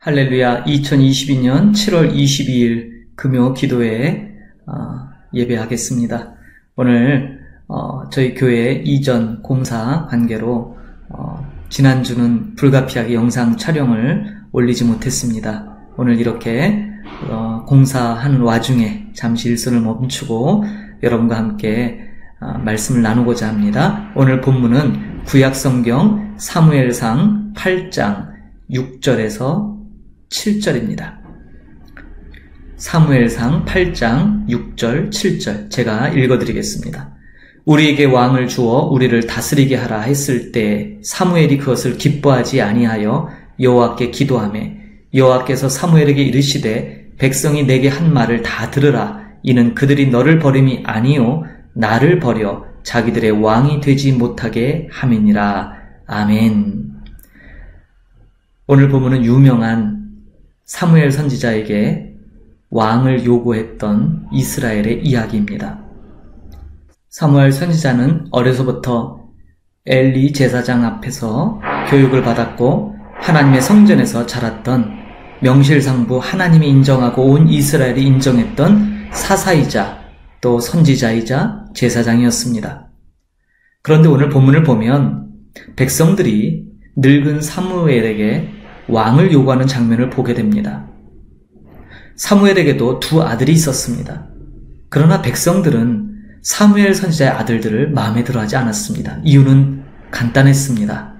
할렐루야. 2022년 7월 22일 금요 기도회에 예배하겠습니다. 오늘 저희 교회 이전 공사 관계로 지난주는 불가피하게 영상 촬영을 올리지 못했습니다. 오늘 이렇게 공사하는 와중에 잠시 일선을 멈추고 여러분과 함께 말씀을 나누고자 합니다. 오늘 본문은 구약성경 사무엘상 8장 6절에서 7절입니다. 사무엘상 8장 6절 7절 제가 읽어드리겠습니다. 우리에게 왕을 주어 우리를 다스리게 하라 했을 때 사무엘이 그것을 기뻐하지 아니하여 여호와께 기도하매 여호와께서 사무엘에게 이르시되 백성이 내게 한 말을 다 들으라. 이는 그들이 너를 버림이 아니요 나를 버려 자기들의 왕이 되지 못하게 함이니라. 아멘. 오늘 보면은 유명한 사무엘 선지자에게 왕을 요구했던 이스라엘의 이야기입니다. 사무엘 선지자는 어려서부터 엘리 제사장 앞에서 교육을 받았고 하나님의 성전에서 자랐던 명실상부 하나님이 인정하고 온 이스라엘이 인정했던 사사이자 또 선지자이자 제사장이었습니다. 그런데 오늘 본문을 보면 백성들이 늙은 사무엘에게 왕을 요구하는 장면을 보게 됩니다. 사무엘에게도 두 아들이 있었습니다. 그러나 백성들은 사무엘 선지자의 아들들을 마음에 들어하지 않았습니다. 이유는 간단했습니다.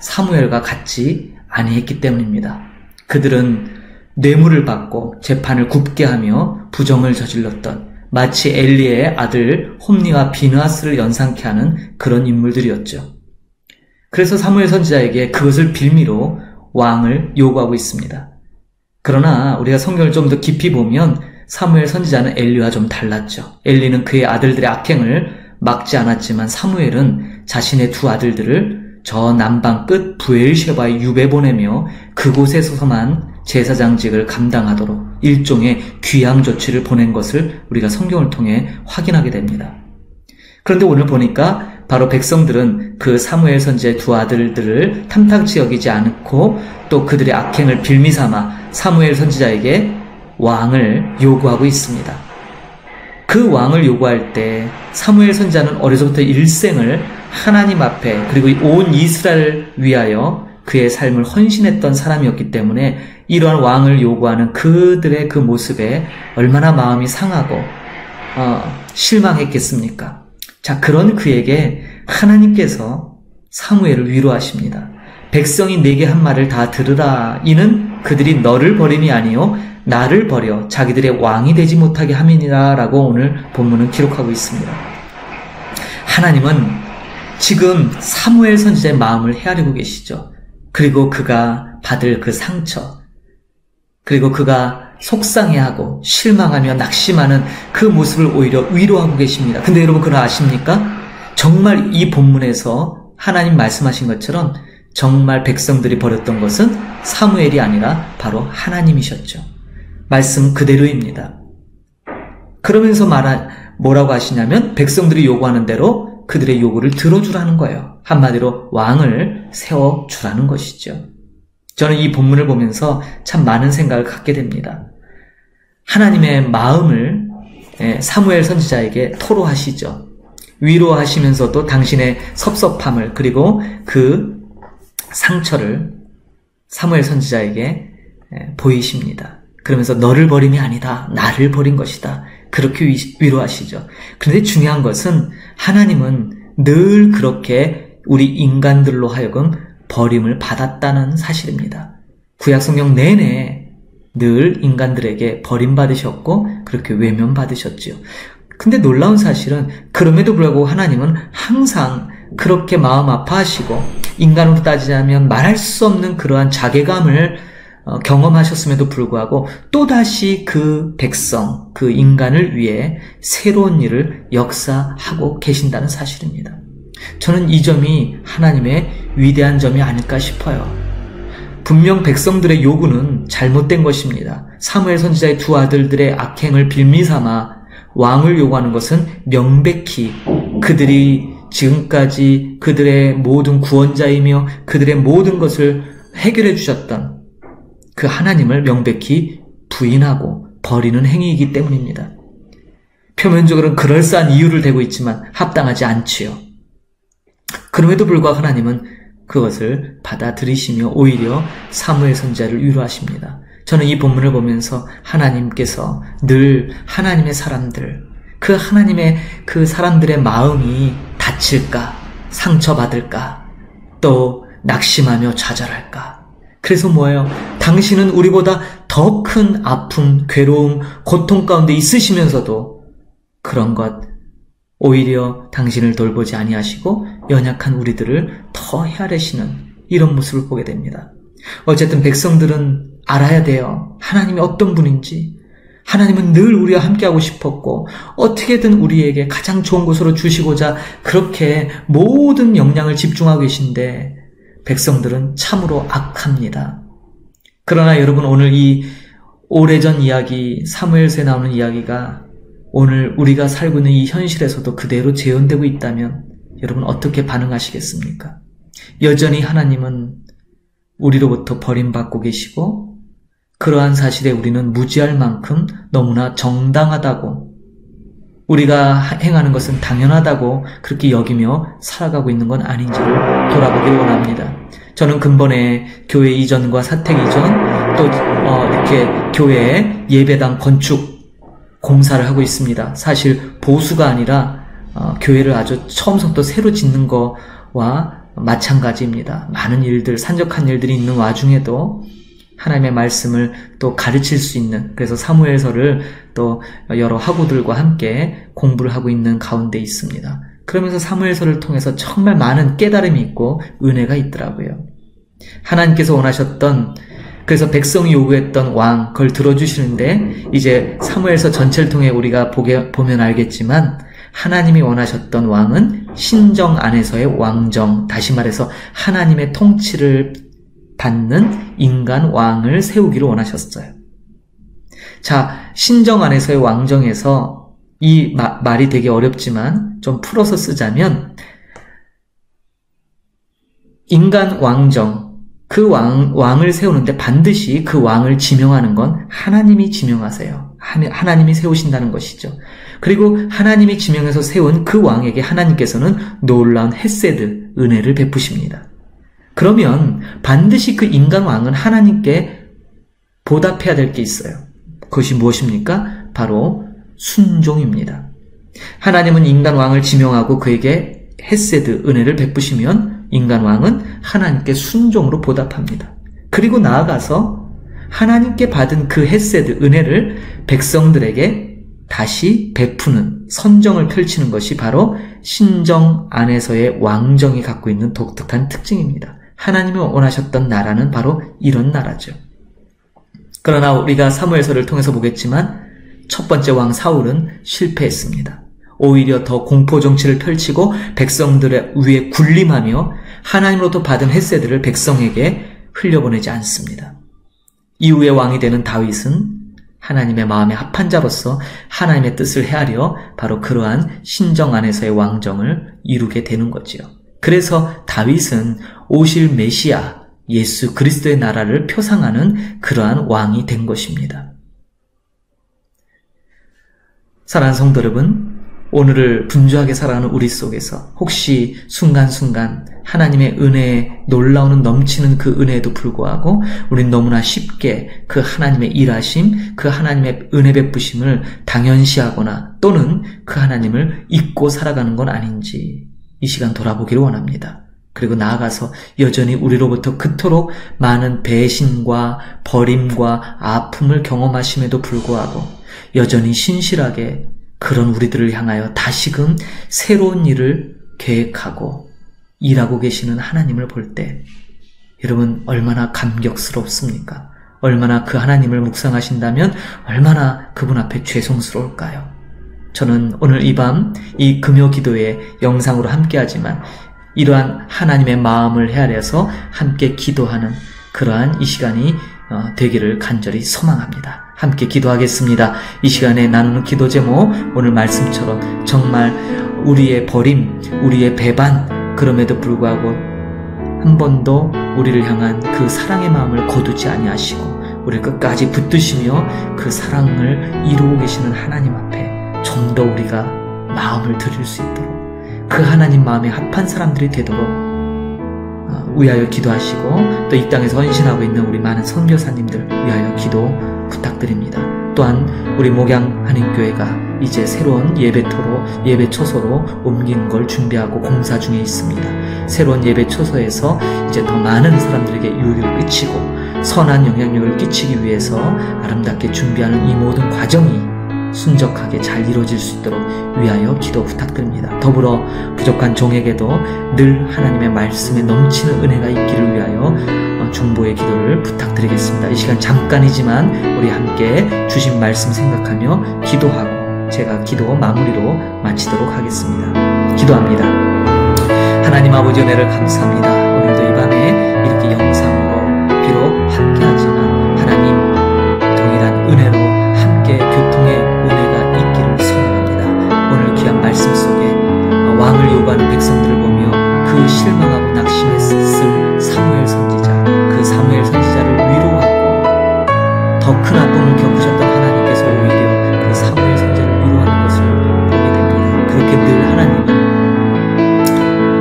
사무엘과 같지 아니했기 때문입니다. 그들은 뇌물을 받고 재판을 굽게 하며 부정을 저질렀던 마치 엘리의 아들 홈니와 비느하스를 연상케 하는 그런 인물들이었죠. 그래서 사무엘 선지자에게 그것을 빌미로 왕을 요구하고 있습니다. 그러나 우리가 성경을 좀 더 깊이 보면 사무엘 선지자는 엘리와 좀 달랐죠. 엘리는 그의 아들들의 악행을 막지 않았지만 사무엘은 자신의 두 아들들을 저 남방 끝 브엘셰바에 유배 보내며 그곳에서만 제사장직을 감당하도록 일종의 귀양 조치를 보낸 것을 우리가 성경을 통해 확인하게 됩니다. 그런데 오늘 보니까 바로 백성들은 그 사무엘 선지자의 두 아들들을 탐탁치 여기지 않고 또 그들의 악행을 빌미삼아 사무엘 선지자에게 왕을 요구하고 있습니다. 그 왕을 요구할 때 사무엘 선지자는 어려서부터 일생을 하나님 앞에 그리고 온 이스라엘을 위하여 그의 삶을 헌신했던 사람이었기 때문에 이러한 왕을 요구하는 그들의 그 모습에 얼마나 마음이 상하고 실망했겠습니까? 자, 그런 그에게 하나님께서 사무엘을 위로하십니다. 백성이 내게 한 말을 다 들으라. 이는 그들이 너를 버림이 아니요 나를 버려 자기들의 왕이 되지 못하게 함이니라 라고 오늘 본문은 기록하고 있습니다. 하나님은 지금 사무엘 선지자의 마음을 헤아리고 계시죠. 그리고 그가 받을 그 상처, 그리고 그가 속상해하고 실망하며 낙심하는 그 모습을 오히려 위로하고 계십니다. 근데 여러분 그걸 아십니까? 정말 이 본문에서 하나님 말씀하신 것처럼 정말 백성들이 버렸던 것은 사무엘이 아니라 바로 하나님이셨죠. 말씀 그대로입니다. 그러면서 뭐라고 하시냐면 백성들이 요구하는 대로 그들의 요구를 들어주라는 거예요. 한마디로 왕을 세워주라는 것이죠. 저는 이 본문을 보면서 참 많은 생각을 갖게 됩니다. 하나님의 마음을 사무엘 선지자에게 토로하시죠. 위로하시면서도 당신의 섭섭함을 그리고 그 상처를 사무엘 선지자에게 보이십니다. 그러면서 너를 버림이 아니다. 나를 버린 것이다. 그렇게 위로하시죠. 그런데 중요한 것은 하나님은 늘 그렇게 우리 인간들로 하여금 버림을 받았다는 사실입니다. 구약성경 내내 늘 인간들에게 버림받으셨고 그렇게 외면받으셨지요. 근데 놀라운 사실은 그럼에도 불구하고 하나님은 항상 그렇게 마음 아파하시고 인간으로 따지자면 말할 수 없는 그러한 자괴감을 경험하셨음에도 불구하고 또다시 그 백성, 그 인간을 위해 새로운 일을 역사하고 계신다는 사실입니다. 저는 이 점이 하나님의 위대한 점이 아닐까 싶어요. 분명 백성들의 요구는 잘못된 것입니다. 사무엘 선지자의 두 아들들의 악행을 빌미삼아 왕을 요구하는 것은 명백히 그들이 지금까지 그들의 모든 구원자이며 그들의 모든 것을 해결해 주셨던 그 하나님을 명백히 부인하고 버리는 행위이기 때문입니다. 표면적으로는 그럴싸한 이유를 대고 있지만 합당하지 않지요. 그럼에도 불구하고 하나님은 그것을 받아들이시며 오히려 사무엘 선지자를 위로하십니다. 저는 이 본문을 보면서 하나님께서 늘 하나님의 사람들, 그 하나님의 그 사람들의 마음이 다칠까, 상처받을까, 또 낙심하며 좌절할까. 그래서 뭐예요? 당신은 우리보다 더 큰 아픔, 괴로움, 고통 가운데 있으시면서도 그런 것, 오히려 당신을 돌보지 아니하시고 연약한 우리들을 더 헤아리시는 이런 모습을 보게 됩니다. 어쨌든 백성들은 알아야 돼요. 하나님이 어떤 분인지. 하나님은 늘 우리와 함께하고 싶었고 어떻게든 우리에게 가장 좋은 곳으로 주시고자 그렇게 모든 역량을 집중하고 계신데 백성들은 참으로 악합니다. 그러나 여러분, 오늘 이 오래전 이야기, 사무엘서에 나오는 이야기가 오늘 우리가 살고 있는 이 현실에서도 그대로 재현되고 있다면 여러분 어떻게 반응하시겠습니까? 여전히 하나님은 우리로부터 버림받고 계시고 그러한 사실에 우리는 무지할 만큼 너무나 정당하다고, 우리가 행하는 것은 당연하다고 그렇게 여기며 살아가고 있는 건 아닌지를 돌아보길 원합니다. 저는 근본에 교회 이전과 사택 이전, 또 이렇게 교회에 예배당 건축 공사를 하고 있습니다. 사실 보수가 아니라 교회를 아주 처음부터 새로 짓는 거와 마찬가지입니다. 많은 일들, 산적한 일들이 있는 와중에도 하나님의 말씀을 또 가르칠 수 있는, 그래서 사무엘서를 또 여러 학우들과 함께 공부를 하고 있는 가운데 있습니다. 그러면서 사무엘서를 통해서 정말 많은 깨달음이 있고 은혜가 있더라고요. 하나님께서 원하셨던, 그래서 백성이 요구했던 왕, 그걸 들어주시는데 이제 사무엘서 전체를 통해 우리가 보면 알겠지만 하나님이 원하셨던 왕은 신정 안에서의 왕정, 다시 말해서 하나님의 통치를 받는 인간 왕을 세우기를 원하셨어요. 자, 신정 안에서의 왕정에서 이 말이 되게 어렵지만 좀 풀어서 쓰자면 인간 왕정, 그 왕을 세우는데 반드시 그 왕을 지명하는 건 하나님이 지명하세요. 하나님이 세우신다는 것이죠. 그리고 하나님이 지명해서 세운 그 왕에게 하나님께서는 놀라운 헤세드, 은혜를 베푸십니다. 그러면 반드시 그 인간 왕은 하나님께 보답해야 될 게 있어요. 그것이 무엇입니까? 바로 순종입니다. 하나님은 인간 왕을 지명하고 그에게 헤세드, 은혜를 베푸시면 인간 왕은 하나님께 순종으로 보답합니다. 그리고 나아가서 하나님께 받은 그 헤세드, 은혜를 백성들에게 다시 베푸는, 선정을 펼치는 것이 바로 신정 안에서의 왕정이 갖고 있는 독특한 특징입니다. 하나님이 원하셨던 나라는 바로 이런 나라죠. 그러나 우리가 사무엘서를 통해서 보겠지만 첫 번째 왕 사울은 실패했습니다. 오히려 더 공포 정치를 펼치고 백성들의 위에 군림하며 하나님으로부터 받은 헤세드를 백성에게 흘려보내지 않습니다. 이후에 왕이 되는 다윗은 하나님의 마음에 합한 자로서 하나님의 뜻을 헤아려 바로 그러한 신정 안에서의 왕정을 이루게 되는 거지요. 그래서 다윗은 오실 메시아, 예수 그리스도의 나라를 표상하는 그러한 왕이 된 것입니다. 사랑하는 성도 여러분, 오늘을 분주하게 살아가는 우리 속에서 혹시 순간순간 하나님의 은혜에 놀라운 넘치는 그 은혜에도 불구하고 우린 너무나 쉽게 그 하나님의 일하심, 그 하나님의 은혜 베푸심을 당연시하거나 또는 그 하나님을 잊고 살아가는 건 아닌지 이 시간 돌아보기를 원합니다. 그리고 나아가서 여전히 우리로부터 그토록 많은 배신과 버림과 아픔을 경험하심에도 불구하고 여전히 신실하게 그런 우리들을 향하여 다시금 새로운 일을 계획하고 일하고 계시는 하나님을 볼 때 여러분 얼마나 감격스럽습니까? 얼마나 그 하나님을 묵상하신다면 얼마나 그분 앞에 죄송스러울까요? 저는 오늘 이 밤 이 금요 기도의 영상으로 함께하지만 이러한 하나님의 마음을 헤아려서 함께 기도하는 그러한 이 시간이 되기를 간절히 소망합니다. 함께 기도하겠습니다. 이 시간에 나누는 기도 제목, 오늘 말씀처럼 정말 우리의 버림, 우리의 배반, 그럼에도 불구하고 한 번도 우리를 향한 그 사랑의 마음을 거두지 아니하시고 우리를 끝까지 붙드시며 그 사랑을 이루고 계시는 하나님 앞에 좀 더 우리가 마음을 드릴 수 있도록 그 하나님 마음에 합한 사람들이 되도록 위하여 기도하시고 또 이 땅에서 헌신하고 있는 우리 많은 선교사님들 위하여 기도 부탁드립니다. 또한 우리 목양 한인교회가 이제 새로운 예배터로 예배 처소로 옮기는 걸 준비하고 공사 중에 있습니다. 새로운 예배 처소에서 이제 더 많은 사람들에게 유익을 끼치고 선한 영향력을 끼치기 위해서 아름답게 준비하는 이 모든 과정이 순적하게 잘 이루어질 수 있도록 위하여 기도 부탁드립니다. 더불어 부족한 종에게도 늘 하나님의 말씀에 넘치는 은혜가 있기를 위하여 중보의 기도를 부탁드리겠습니다. 이 시간 잠깐이지만 우리 함께 주신 말씀 생각하며 기도하고 제가 기도 마무리로 마치도록 하겠습니다. 기도합니다. 하나님 아버지 은혜를 감사합니다. 오늘도 이 밤에 이렇게 영상으로 비록 함께하지만 하나님 동일한 은혜로 함께 교통의 은혜가 있기를 소원합니다. 오늘 귀한 말씀 속에 왕을 요구하는 백성들을 보며 그 실망하고 낙심했을 사무엘 선지자, 그 사무엘 선지자를 위로하고 더 큰 아픔을 겪으셨던 하나님께서 오히려 그 사무엘 선지자를 위로하는 것을 보게 됩니다. 그렇게 늘 하나님은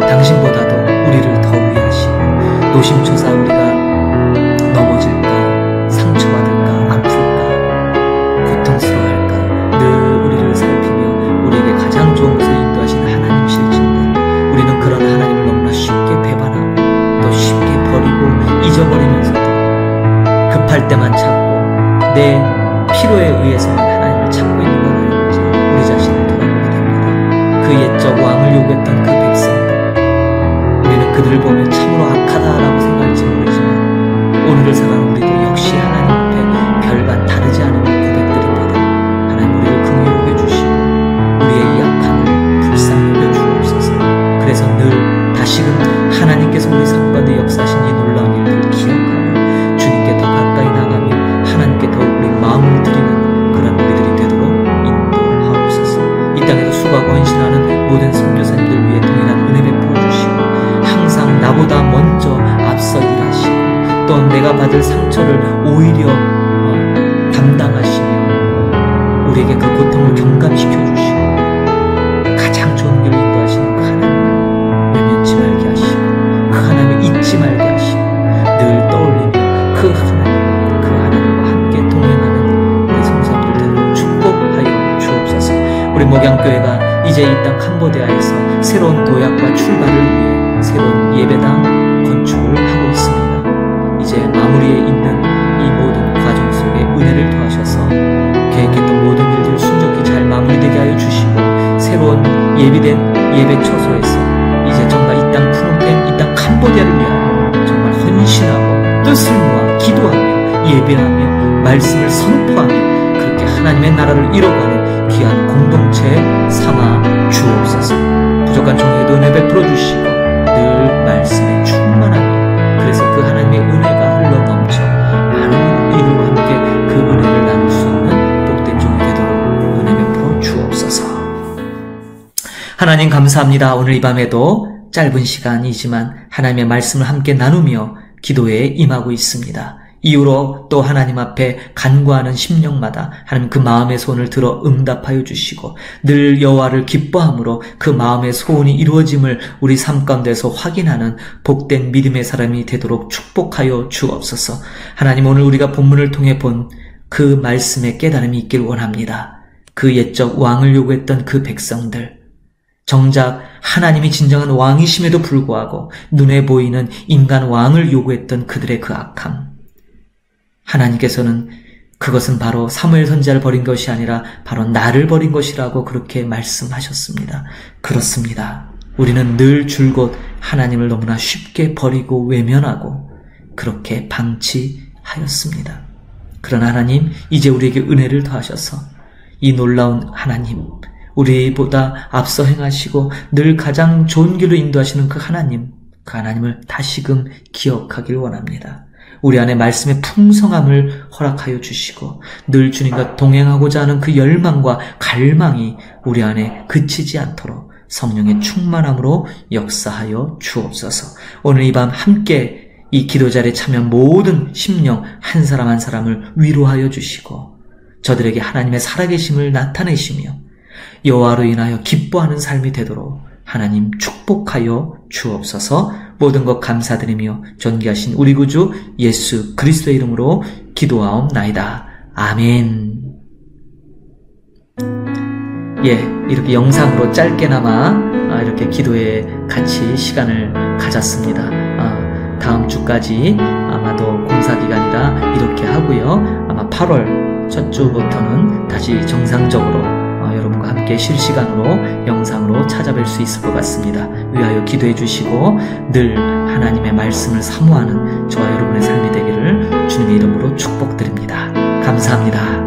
당신보다도 우리를 더 위하시고 노심초사 우리가 넘어질까, 상처받을까, 아플까, 고통스러워할까 늘 우리를 살피며 우리에게 가장 좋은 것을 인도하시는 하나님실진데 우리는 그런 하나님을 너무나 쉽게 배반하고 또 쉽게 버리고 잊어버리면서도 급할 때만 찾고 내 필요에 의해서만 하나님을 찾고 있는 건 아닌지 우리 자신을 돌아보게 됩니다. 그 옛적 왕을 요구했던 그 백성들 우리는 그들을 보면 참으로 악하다라고 생각할지 모르지만 오늘을 살아가는 우리도 역시 하나님 앞에 별과 다르지 않은 고백들입니다. 하나님 우리를 긍휼하게 주시고 우리의 이 약함을 불쌍히 여겨 주옵소서. 그래서 늘 다시금 하나님께서 우리 삶 가운데 역사하신 이 놀라운 일들을 기억하고 주님께 더 가까이 나가며 하나님께 더 우리 마음을 드리는 그런 우리들이 되도록 인도하옵소서. 이 땅에서 수고하고 헌신하는 모든 선교사님들 위해 동일한 은혜 베풀어 주시고 항상 나보다 먼저 앞서 일하시고 또 내가 받을 상처를 오히려 담당하시며 우리에게 그 고통을 경감시켜 주시고 가장 좋은 길을 인도하시는 그 하나님을 외면치 말게 하시고 그 하나님을 잊지 말게 하시고 늘 떠올리며 그 하나님과 함께 동행하는 우리 성도들 되도록 축복하여 주옵소서. 우리 목양교회가 이제 이 땅 캄보디아에서 새로운 도약과 출발을 위해 새로운 예배당 건축을 하고 있습니다. 이제 마무리에 있는 이 모든 과정 속에 은혜를 더하셔서 계획했던 모든 일들을 순적히 잘 마무리되게 하여 주시고 새로운 예비된 예배 처소에서 이제 정말 이 땅 프놈펜, 이 땅 캄보디아를 위하여 정말 헌신하고 뜻을 모아 기도하며 예배하며 말씀을 선포하며 그렇게 하나님의 나라를 이뤄가는 귀한 공동체 삼아 주옵소서. 부족한 종에게도 은혜 베풀어 주시고 늘 말씀에 충만하며 그래서 그 하나님의 은혜가 흘러넘쳐 많은 이들과 함께 그 은혜를 나눌 수 있는 복된 종이 되도록 은혜 베풀어 주옵소서. 하나님 감사합니다. 오늘 이 밤에도 짧은 시간이지만 하나님의 말씀을 함께 나누며 기도에 임하고 있습니다. 이후로 또 하나님 앞에 간구하는 심령마다 하나님 그 마음의 소원을 들어 응답하여 주시고 늘 여호와를 기뻐함으로 그 마음의 소원이 이루어짐을 우리 삶 가운데서 확인하는 복된 믿음의 사람이 되도록 축복하여 주옵소서. 하나님 오늘 우리가 본문을 통해 본 그 말씀의 깨달음이 있길 원합니다. 그 옛적 왕을 요구했던 그 백성들 정작 하나님이 진정한 왕이심에도 불구하고 눈에 보이는 인간 왕을 요구했던 그들의 그 악함 하나님께서는 그것은 바로 사무엘 선지자를 버린 것이 아니라 바로 나를 버린 것이라고 그렇게 말씀하셨습니다. 그렇습니다. 우리는 늘 줄곧 하나님을 너무나 쉽게 버리고 외면하고 그렇게 방치하였습니다. 그러나 하나님 이제 우리에게 은혜를 더하셔서 이 놀라운 하나님 우리보다 앞서 행하시고 늘 가장 좋은 길로 인도하시는 그 하나님을 다시금 기억하길 원합니다. 우리 안에 말씀의 풍성함을 허락하여 주시고 늘 주님과 동행하고자 하는 그 열망과 갈망이 우리 안에 그치지 않도록 성령의 충만함으로 역사하여 주옵소서. 오늘 이 밤 함께 이 기도 자리에 참여한 모든 심령 한 사람 한 사람을 위로하여 주시고 저들에게 하나님의 살아계심을 나타내시며 여호와로 인하여 기뻐하는 삶이 되도록 하나님 축복하여 주옵소서. 모든 것 감사드리며 존귀하신 우리 구주 예수 그리스도의 이름으로 기도하옵나이다. 아멘. 이렇게 영상으로 짧게나마 이렇게 기도에 같이 시간을 가졌습니다. 다음 주까지 아마도 공사기간이라 이렇게 하고요. 아마 8월 첫 주부터는 다시 정상적으로 여러분과 함께 실시간으로 영상으로 찾아뵐 수 있을 것 같습니다. 위하여 기도해 주시고 늘 하나님의 말씀을 사모하는 저와 여러분의 삶이 되기를 주님의 이름으로 축복드립니다. 감사합니다.